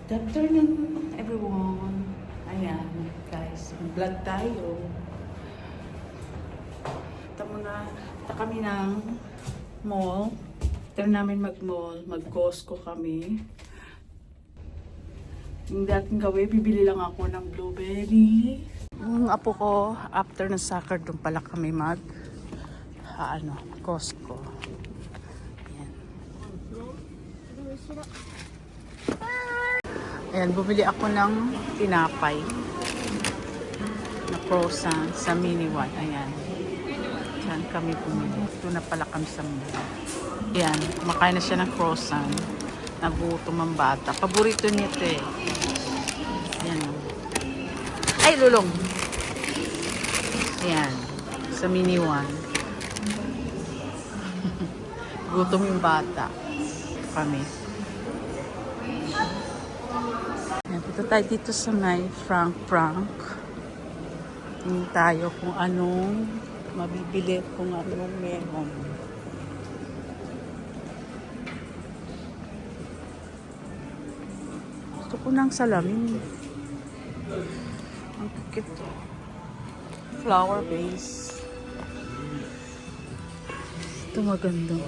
Good afternoon, everyone. Ayan, guys. Vlog tayo. Ito kami ng mall. Ito namin mag-mall. Mag-Costco kami. Yung dating gawin, bibili lang ako ng blueberry. Yung apo ko, after ng soccer, doon pala kami Costco. Ayan. Ayan, bumili ako ng tinapay na frozen sa mini one. Ayan. Diyan kami bumili. Ito na pala kami sa mall. Ayan, kumakain na siya ng frozen. Nagutom ang bata. Paborito niya ito eh. Ayan. Ay, lulong! Ayan. Sa mini one. Gutom yung bata. Kami. Dito tayo dito sa may Frank. Tingin tayo kung anong mabibili, kung anong meron. Gusto ko ng salamin. Ang cute. Flower base. Ito maganda.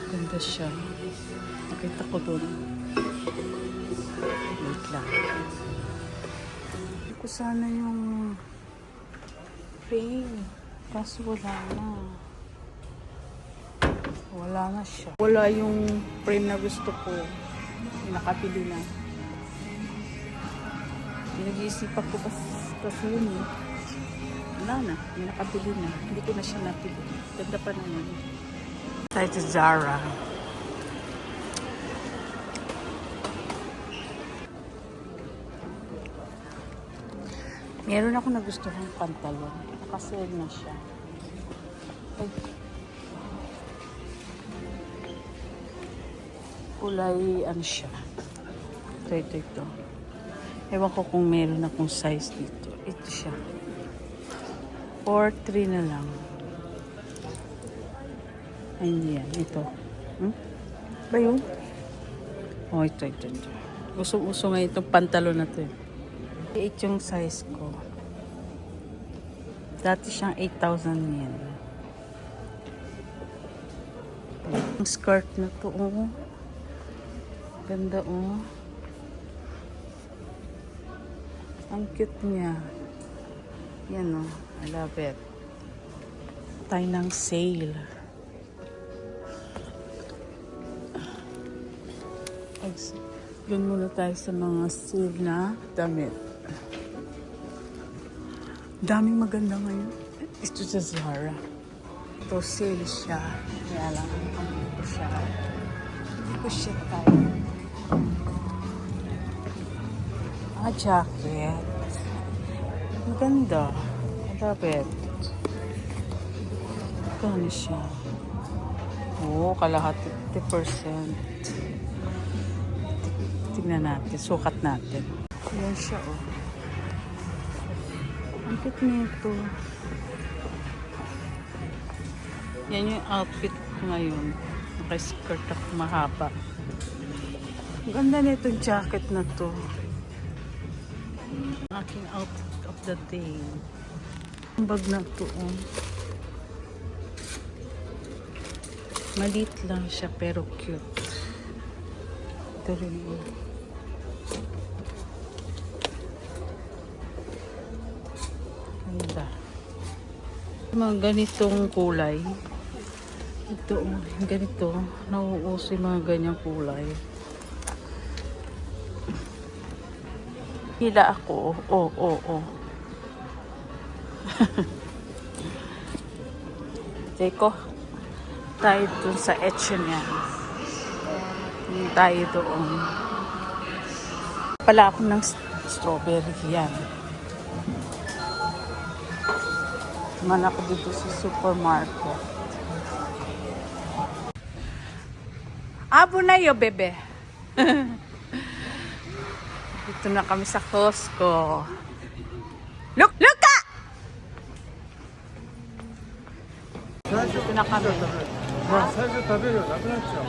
Ganda siya. Nakita ko doon. Wait lang. Hindi ko sana yung frame. Kaso wala na. Wala na siya. Wala yung frame na gusto ko. Nakabili na. Pinag-iisipan ko kasi yun eh. Wala na. May nakabili na. Hindi ko na siya napili. Ganda pa naman. Tayo sa Zara. Meron ako nagustuhan pantalon. Nakasale na siya. Ay. Kulay, ano siya. Ito. Ewan ko kung meron akong size dito. Ito siya. 4-3 na lang. Ay, hindi yan. Ito. Ba yun? Oh, ito. Usong-uso nga itong pantalon na ito. 8 yung size ko. Dati siyang 8,000 yen. Ang skirt na to, oh. Ganda, oh. Ang cute niya. Yan, oh. I love it. Tayo ng sale. Doon muna tayo sa mga sale na damit. Daming maganda ngayon. Ito sa Zara. Ito sale siya. Kaya lang, hindi ko siya tayo. Jacket. Maganda. Dapat. Maganda siya. Oo, kalahati 50%. Tingnan natin, sukat natin. Ayan siya, oh. Ang cute nito. Yan yung outfit ko ngayon. Naka-skirt ako mahaba. Ang ganda nito jacket na to. Aking outfit of the day. Ang bag na to, oh. Maliit lang siya pero cute. Ito rin, oh. Ganda. Mga ganitong kulay. Ito, ganito. Nauuso yung mga ganyang kulay. Hila ako. Oh. Teko. Tayo dun sa H&M. Tayo doon. Pala ako ng strawberry yan. Man ako dito sa supermarket. Abo na yo, bebe. Dito na kami sa Costco. Look ka! Dito na kami. 最初食べるよなくなっちゃう。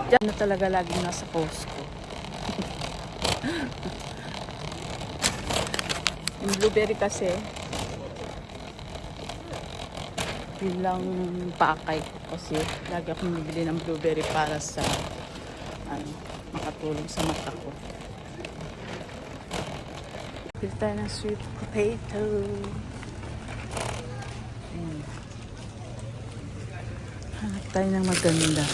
Diyan na talaga laging nasa Costco. Yung blueberry kasi, yun lang pakay ko kasi lagi akong bibili ng blueberry para sa makatulong sa mata ko. Bili tayo ng sweet potato. Ayan. Hanap tayo ng maganda.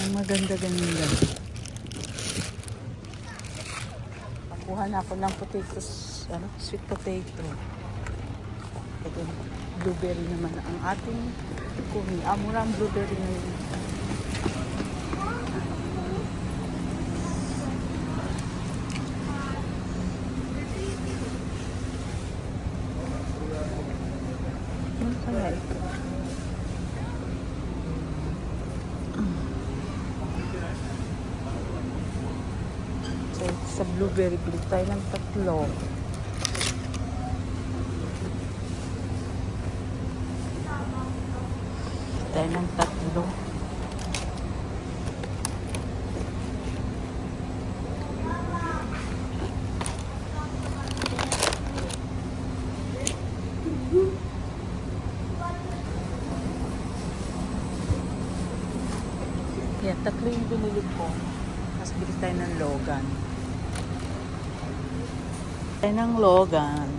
Ang maganda-ganda. Nakuha na ako ng potatoes, sweet potato. Ito, blueberry naman ang ating kunin. Mura ang blueberry na yun. Ano kaya ito? Sa blueberry, bili tayo ng 3. Bili tayo ng 3. Yan, 3 yung binili ko. Tapos bili tayo ng Logan. Ng Logan.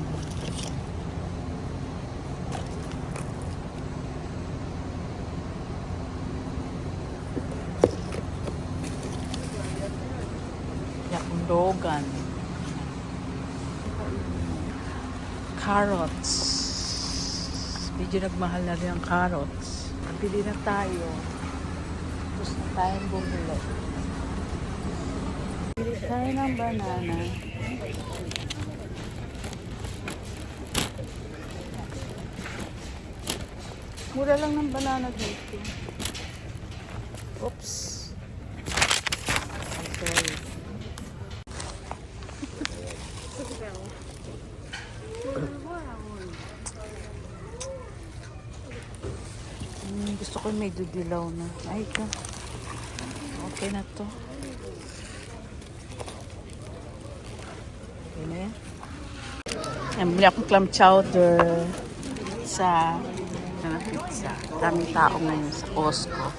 Yung Logan. Carrots. Medyo nagmahal na rin ang carrots. Bili na tayo. Tapos na tayong bumili. Bili tayo ng banana. Mura lang ng banana dito. Oops. Okay. Gusto ko may dudilaw na. Ay, ito. Okay na to. Okay na yan. Bili akong clam chowder sa pizza. Daming tao ngayon sa Costco.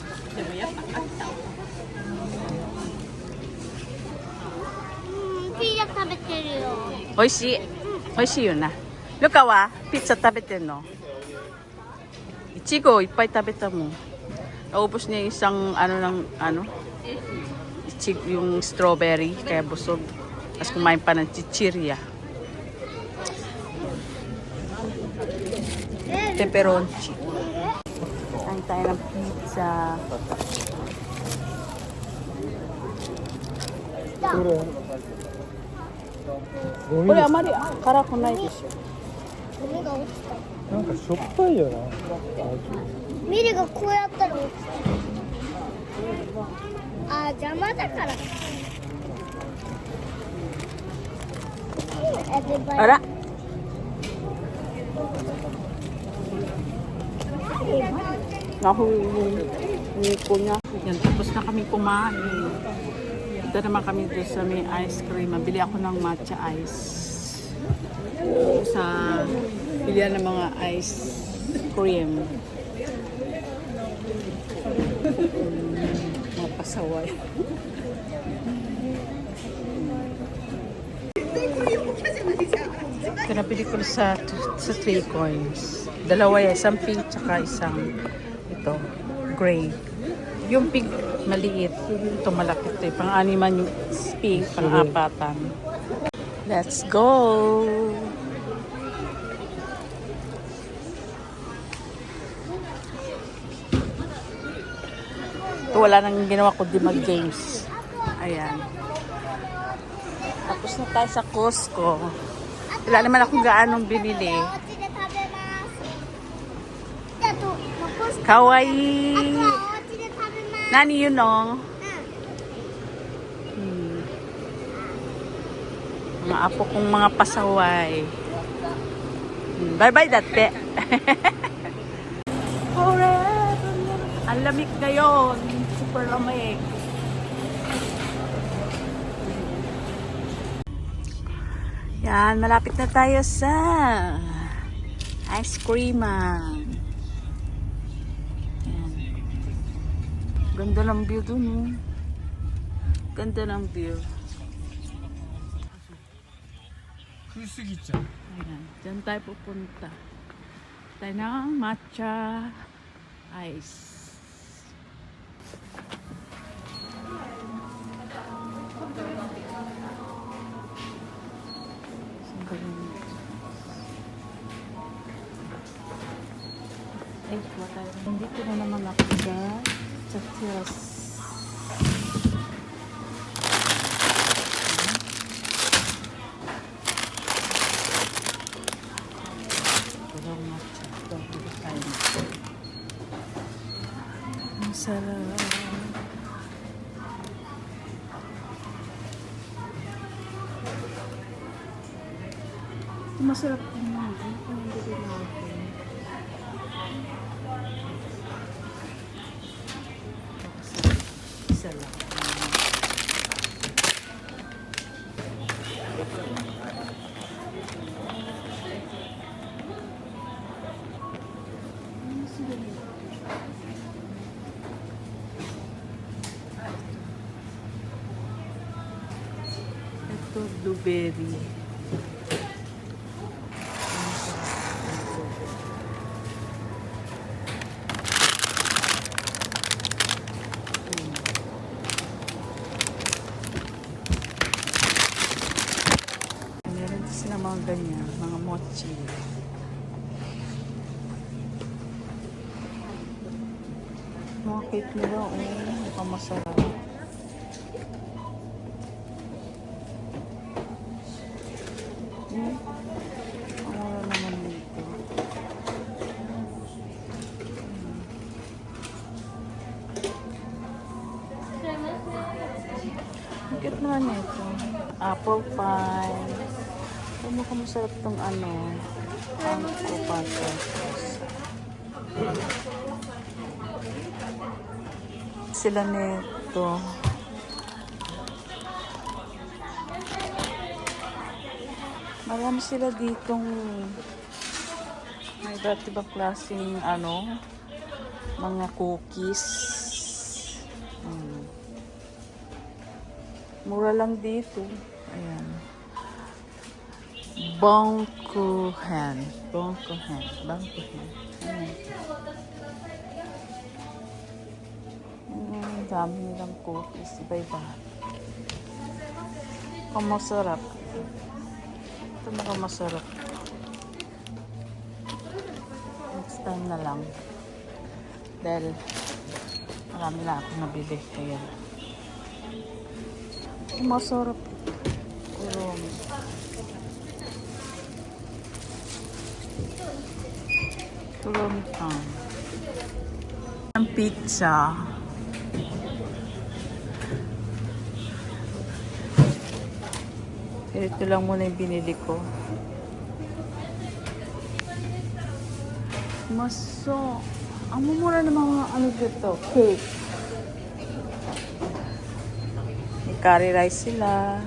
Pizza 食べてるよ。美味しい。美味しいよな。ルカはピッツァ食べてんの？いちごいっぱい食べたもん。Naubos niya isang yung strawberry kaya busog. Tapos kumain pa ng chichirya. Pepperoni. Kain tayo ng pizza. Uli, amari karaku nai desho. なんかしょっぱいよな。ミルがこうやったら落ちた。あ、邪魔だから。Ara. Nahuli ko niya. Yan, tapos na kami kumain. Ito naman kami doon sa may ice cream. Mabili ako ng matcha ice. Sa bilihan ng mga ice cream. Mga pasaway. Ito nabili ko sa 3 coins. Dalawa yan, isang pink tsaka isang ito, gray. Yung pink maliit, ito malaki ito. Pang-animan yung pink, pang-apatan. Let's go! Ito wala nang ginawa ko di mag-games. Ayan. Tapos na tayo sa Costco. Wala naman akong gaanong binili. Kawaii! Nani yun no? Mga apo kong mga pasaway. Bye-bye, dati. Oh, Ang lamig ngayon. Super lamig. Yan, malapit na tayo sa ice creaman. Yan. Ganda ng view dun, oh. Ganda ng view. 食いすぎちゃう Ayan, dyan tayo pupunta. Tayo ng matcha ice. Saan ba yun? Ay, kuha tayo. Nandito na naman ako sa kiosk. Walang matcha. Dito tayo. Ang sarap. Masarap din yun. Ang hindi natin. Isa lang. Ito, blueberry. Meron din sila mga ganyan, mga mochi. Mga cake nila, oh, mukhang masarap. Ang wala naman dito. Ang cute naman ito. Apple pie. Ay, mukhang masarap tong ano. Ang kupata. Sila nito. Marami sila ditong may iba't ibang klaseng ano, mga cookies. Mura lang dito. Ayan. Bangkuhan. Bangkuhan. Bangkuhan. Ayan. Ang dami nilang cookies. Iba-iba. Ang masarap. Ito mukhang masarap. Next time na lang. Dahil marami na akong nabili. Ayan. Ang masarap. Kurumi. Kurumi pan. Ang pizza. Ito lang muna yung binili ko. Maso. Ang mumura ng mga ano dito. Cake. May curry rice sila.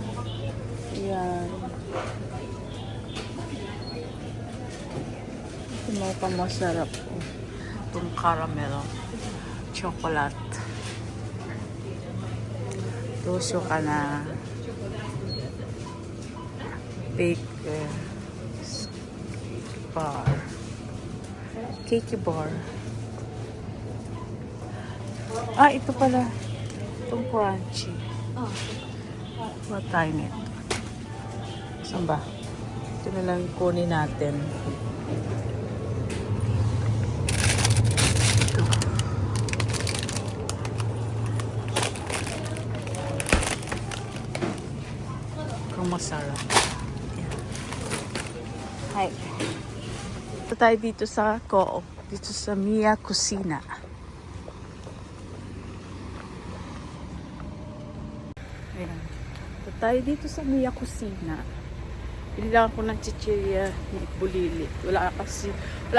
Ayan. Ito mo pa masarap. Itong caramel. Chocolate. Tuso ka na. Bake bar. Cake bar. Ah, ito pala. Itong crunchy. What time it? Saan ba? Ito na lang kunin natin. Ito. Kung masarap. Hi. Ito tayo dito sa Co-op. Dito sa Mia Kusina. Ayan. Ito tayo dito sa Mia Kusina. Bili lang ako ng chichirya ni Bulili. Wala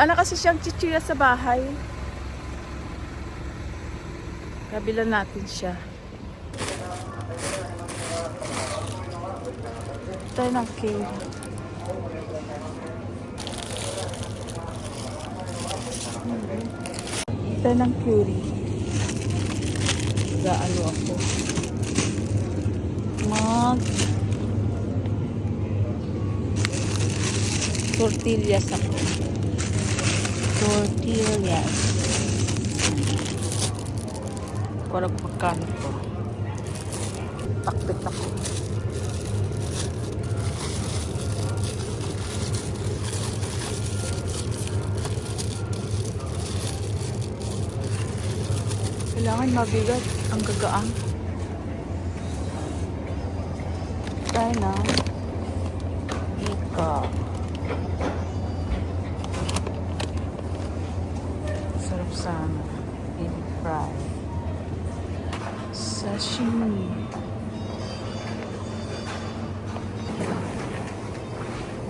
na kasi siyang chichirya sa bahay. Kabila natin siya. Tayo ng cave. Tayo ng curry. Gaano ako. Tortillas ako. Tortillas. Parang magkano ko. Takbit ako. Kailangan mabigat ang gagaang. Tayo na. Ika. Sarap sana. Baby fry. Sashimi.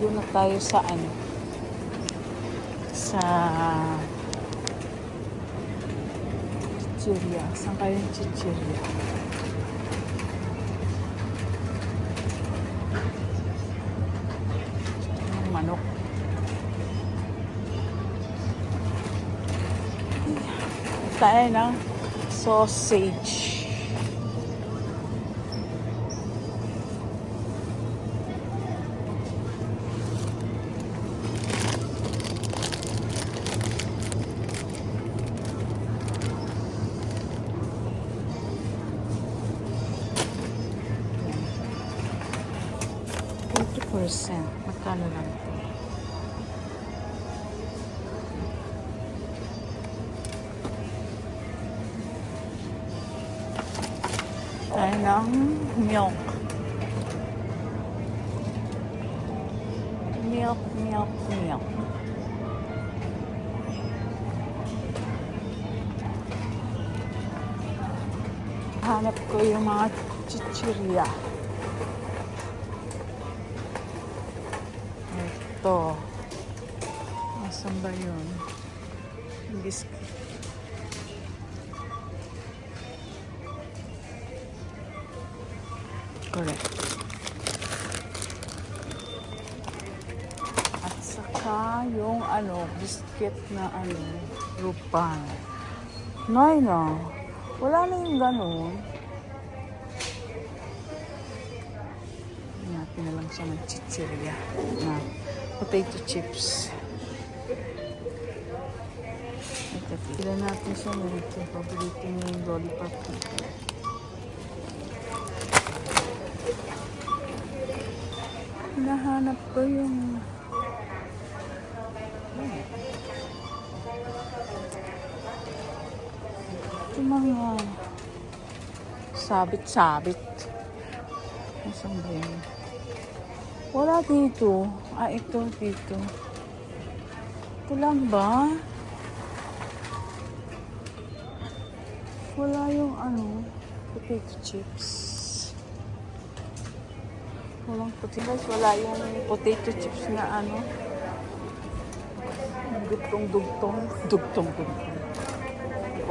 Doon na tayo sa ano? Sa chichirya. Saan kayo yung chichirya? Yung manok. Tayo ng sausage. %. Magkano lang ito? Tayo ng milk. Milk. Hanap ko yung mga chichirya. Ito. Asan ba yun? Biscuit. Correct. At saka yung biscuit na rupan. Nay na. Wala na yung ganun. Natin na lang siya ng chichirya na potato chips. Ito, pila natin siya nito. Paborito niya yung lollipop. Hinahanap ko yung mga sabit-sabit. Nasaan ba yun? Wala dito. Ito dito. Ito lang ba? Wala yung potato chips. Walang potato. Wala yung potato chips na dugtong.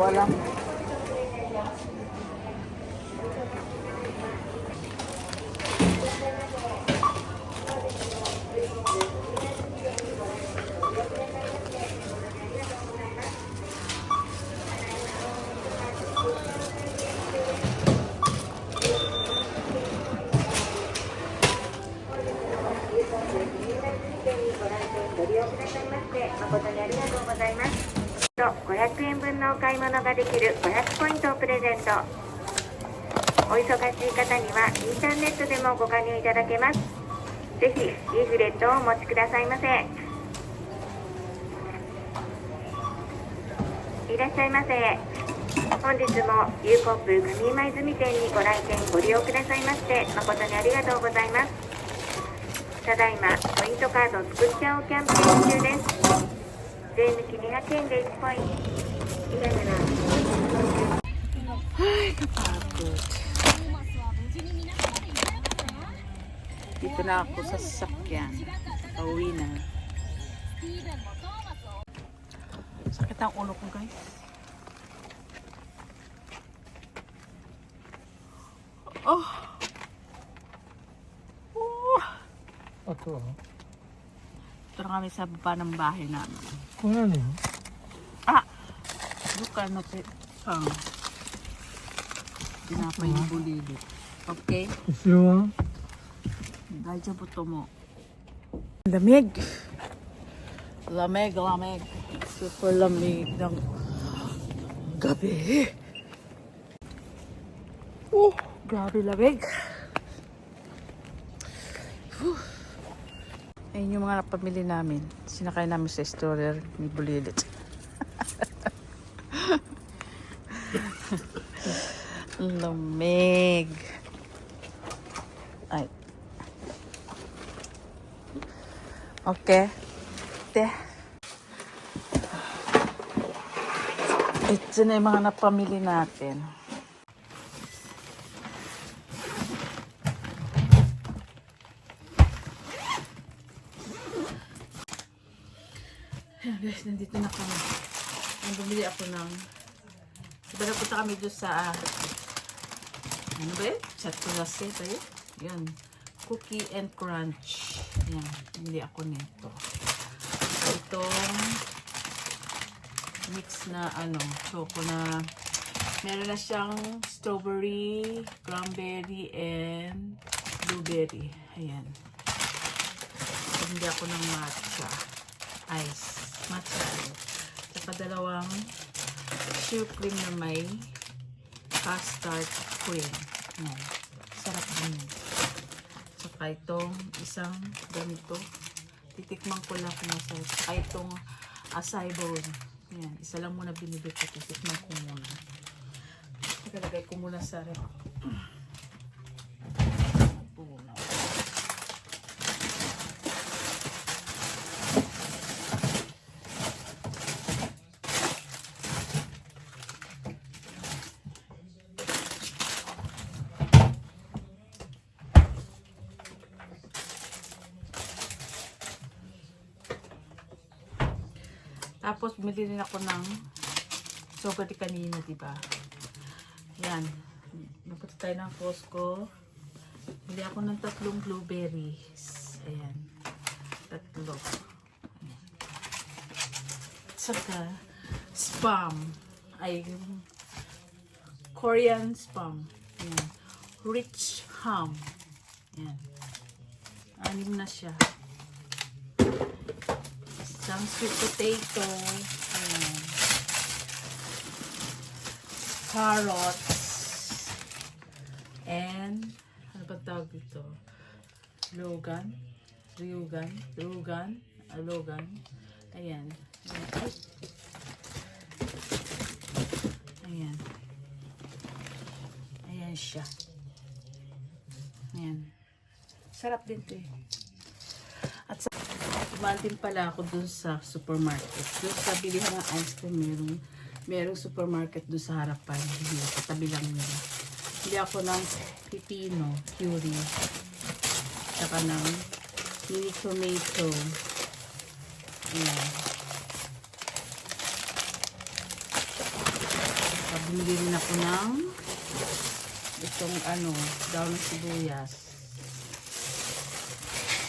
Walang.500円分のお買い物ができる500ポイントをプレゼント。お忙しい方にはインターネットでもご加入いただけます。ぜひリーフレットをお持ちくださいませ。いらっしゃいませ。本日もゆうコップ上今泉店にご来店ご利用くださいまして誠にありがとうございます。ただいまポイントカード作っちゃおうキャンペーン中です。税抜き200円で1ポイント。いかがな。Ay, kapagod. Dito na ako sa sasakyan. Pauwi na. Sakit ang ulo ko, guys. Oh! Oh! あとは Ito na kami sa baba ng bahay namin. これ何 Ah! Luka na pang tinapay ni Bulili. Okay? 後ろは Daijoubu to mo. Lamig! Lamig, lamig. Super lamig ng gabi. Oh, grabe lamig. Whew. Ayun yung mga napamili namin. Sinakay namin sa stroller ni Bulilit. Lamig. Ay. Okay. Te. Ito na yung mga napamili natin. Ayan guys, nandito na kami. Bumili ako ng... Diba napunta kami doon sa... Ano ba yun? Chaturase ba yun? Yan. Cookie and Crunch. Ayan. Bumili ako nito. Itong mix na choco na meron na siyang strawberry, cranberry, and blueberry. Ayan. Bumili ako ng matcha. Ice. Matcha. Saka dalawang sheer cream na may custard cream. Ayan. Sarap din yun. Saka itong isang ganito. Titikman ko lang kung masarap. Saka itong acai bowl. Ayan. Isa lang muna binibig ko. Titikman ko muna. Nagalagay ko muna sa rep. Tapos, bumili rin ako ng chocolate kanina, diba? Yan. Napunta tayo ng Costco. Bili ako ng 3 blueberries. Ayan. 3. Ayan. Saka, spam. Ay, Korean spam. Ayan. Rich ham. Ayan. 6 na siya. Isang sweet potato. Ayan. Carrots. And, ano ba tawag dito? Logan. Ayan. Ayan. Ayan siya. Ayan. Sarap din ito eh. At sa tumal din pala ako dun sa supermarket. Dun sa bilihan ng ice cream, merong supermarket dun sa harapan. Katabi lang nila. Bili ako ng pipino, curry. Saka ng mini tomato. Ayan. Bumili rin ako ng itong daw ng sibuyas.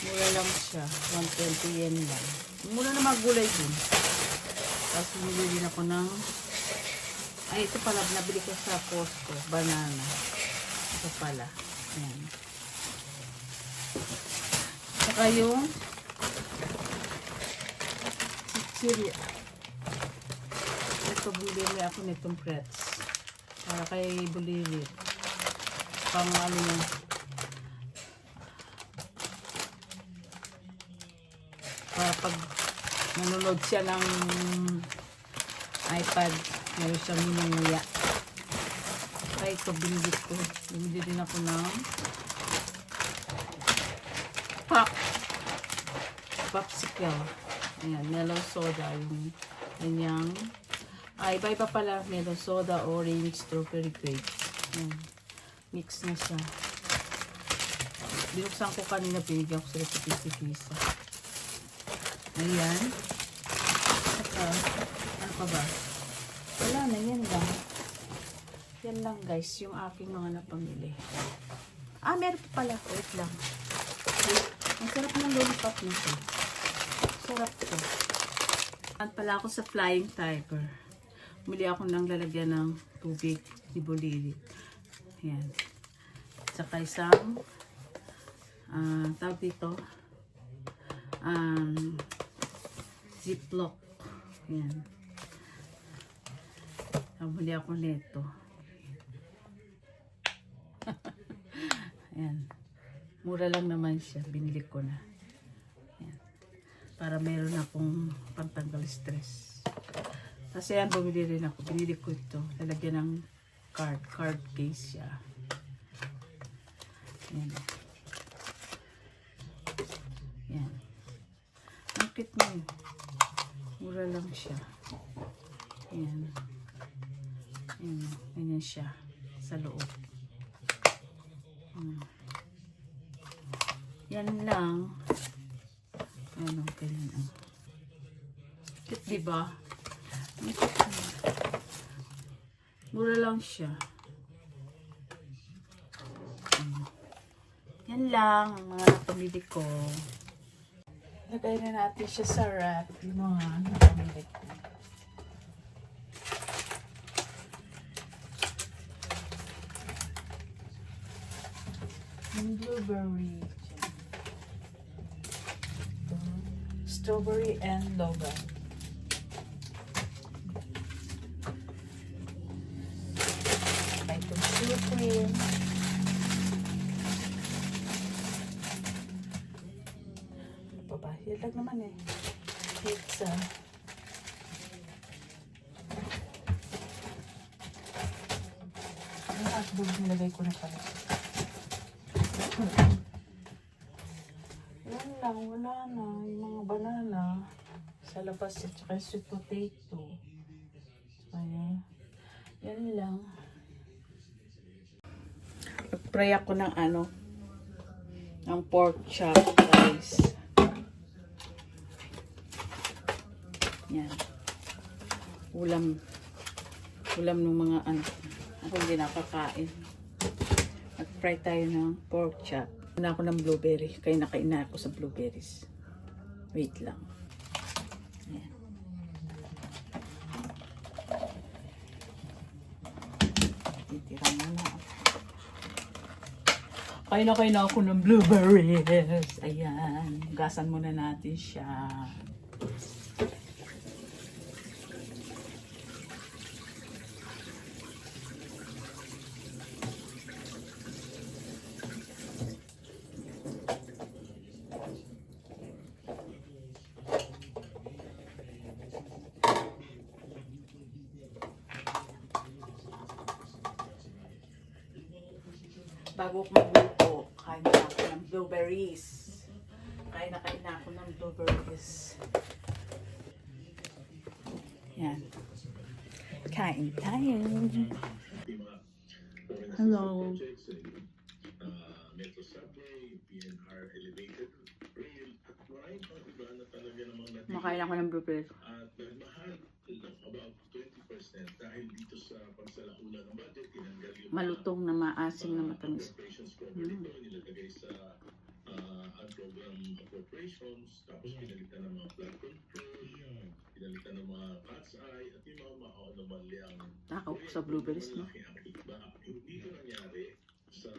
Mura lang siya. 120 yen lang. Mura na magulay din. Tapos bumili din ako ng ito pala, nabili ko sa Costco. Banana. Ito pala. Ayan. Saka yung chichirya. Ito, bumili ako nitong pretz. Para kay Bulilit. Pang yung para pag nanonood siya ng iPad, meron siyang minunguya. Kaya ito, binigit ko. Bumili din ako ng popsicle. Ayan, melon soda. Yung kanyang iba-iba pala. Melon soda, orange, strawberry grape. Ayan. Mix na siya. Binuksan ko kanina, binigyan ko sila sa pisa-pisa. Ayan. Saka, ano pa ba? Wala na, yan lang. Yan lang guys, yung aking mga napamili. Ah, meron pa pala. Wait lang. Ang sarap ng lollipop nito. Sarap to. At pala ako sa Flying Tiger. Bumili ako ng lalagyan ng tubig ni Bolili. Yan. Saka isang tawag dito Ziploc. Yan. Bumili ako nito. Ayan. Mura lang naman siya. Binili ko na. Ayan. Para meron akong pantanggal stress. Kasi yan, bumili rin ako. Binili ko ito. Lalagyan ng card case siya. Ayan. Ayan. Ang cute mo. Mura lang siya. Ayan. Ayan. Ganyan siya. Sa loob. Yan lang. Ano, ganyan. Cute, diba? Mura lang siya. Yan lang ang mga napamili ko. Lagay na natin siya sa wrap. Yung mga napamili ko. Yung blueberry. Strawberry and logan. Itong supreme. Ano pa ba? Yan lang naman eh. Pizza. Ang hotdog nilagay ko na pala. Yan lang, wala na. Yung mga banana sa labas at saka sweet potato. Ayan. Yan lang. Nag-fry ako ng ng pork chop guys. Yan. Ulam ng mga ako hindi nakakain. Nag-fry tayo ng pork chop. Na ako ng blueberry. Kaya nakaina ako sa blueberries. Wait lang. Ayan. Titira mo na ako. Kaya na ako ng blueberries. Ayan. Gasan muna natin siya. Bago ko magluto, kain na ako ng blueberries. Kain na ako ng blueberries. Yan. Kain tayo. Hello. Metro Subway, PNR Elevated Rail, at maraming pang iba na talaga namang natin. Makain ako ng blueberries. At dahil mahal, about 20% dahil dito sa pagsalaula ng budget, tinanggal yung Malutong na maasim na matamis. appropriations program ito, nilagay sa program appropriations, tapos pinalitan ng mga flood control, pinalitan ng mga cat's eye, at yung mga anomalyang Takaw ko sa blueberries, no? hindi ito nangyari sa